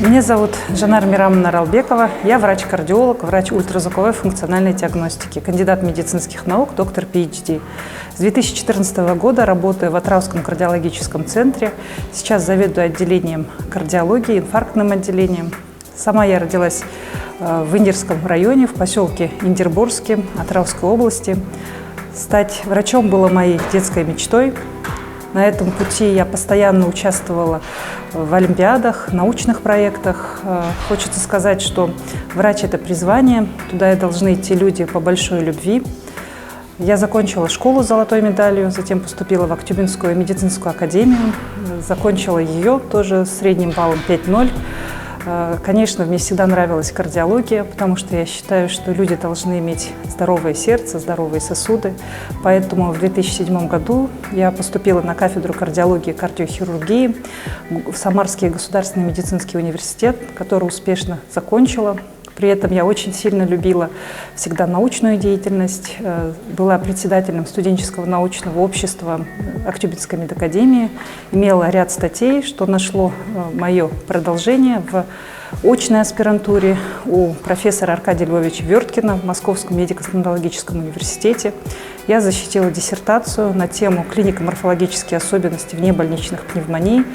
Меня зовут Жанар Мирамовна Аралбекова. Я врач-кардиолог, врач ультразвуковой функциональной диагностики, кандидат медицинских наук, доктор PhD. С 2014 года работаю в Атырауском кардиологическом центре. Сейчас заведую отделением кардиологии, инфарктным отделением. Сама я родилась в Индерском районе, в поселке Индерборске Атырауской области. Стать врачом было моей детской мечтой. На этом пути я постоянно участвовала в олимпиадах, научных проектах. Хочется сказать, что врач – это призвание, туда и должны идти люди по большой любви. Я закончила школу с золотой медалью, затем поступила в Актюбинскую медицинскую академию, закончила ее тоже с средним баллом 5,0. Конечно, мне всегда нравилась кардиология, потому что я считаю, что люди должны иметь здоровое сердце, здоровые сосуды. Поэтому в 2007 году я поступила на кафедру кардиологии и кардиохирургии в Самарский государственный медицинский университет, который успешно закончила. При этом я очень сильно любила всегда научную деятельность, была председателем студенческого научного общества Актюбинской медакадемии, имела ряд статей, что нашло мое продолжение в очной аспирантуре у профессора Аркадия Львовича Верткина в Московском медико-стоматологическом университете. Я защитила диссертацию на тему клинико-морфологические особенности внебольничных пневмоний.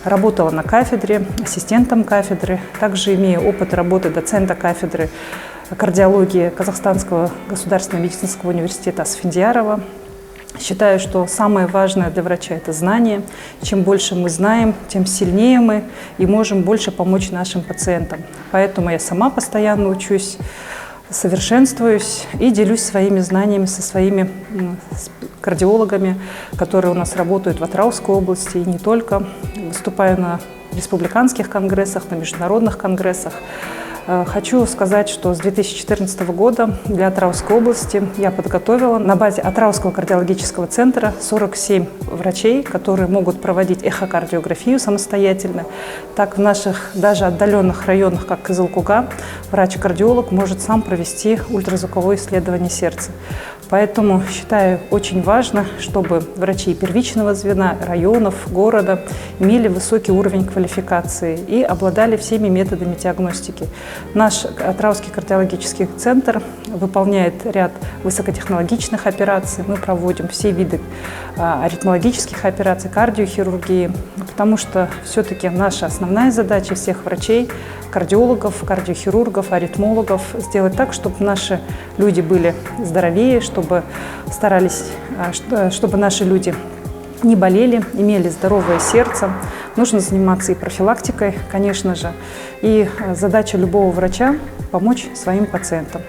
Работала на кафедре, ассистентом кафедры. Также имею опыт работы доцента кафедры кардиологии Казахстанского государственного медицинского университета Асфендиярова. Считаю, что самое важное для врача – это знание. Чем больше мы знаем, тем сильнее мы и можем больше помочь нашим пациентам. Поэтому я сама постоянно учусь, совершенствуюсь и делюсь своими знаниями со своими кардиологами, которые у нас работают в Атырауской области и не только. Выступаю на республиканских конгрессах, на международных конгрессах. Хочу сказать, что с 2014 года для Атырауской области я подготовила на базе Атырауского кардиологического центра 47 врачей, которые могут проводить эхокардиографию самостоятельно. Так в наших даже отдаленных районах, как Кызылкуга, врач-кардиолог может сам провести ультразвуковое исследование сердца. Поэтому считаю очень важно, чтобы врачи первичного звена, районов, города имели высокий уровень квалификации и обладали всеми методами диагностики. Наш Атырауский кардиологический центр выполняет ряд высокотехнологичных операций. Мы проводим все виды аритмологических операций, кардиохирургии, потому что все-таки наша основная задача всех врачей, кардиологов, кардиохирургов, аритмологов сделать так, чтобы наши люди были здоровее, чтобы старались, чтобы наши люди не болели, имели здоровое сердце. Нужно заниматься и профилактикой, конечно же. И задача любого врача – помочь своим пациентам.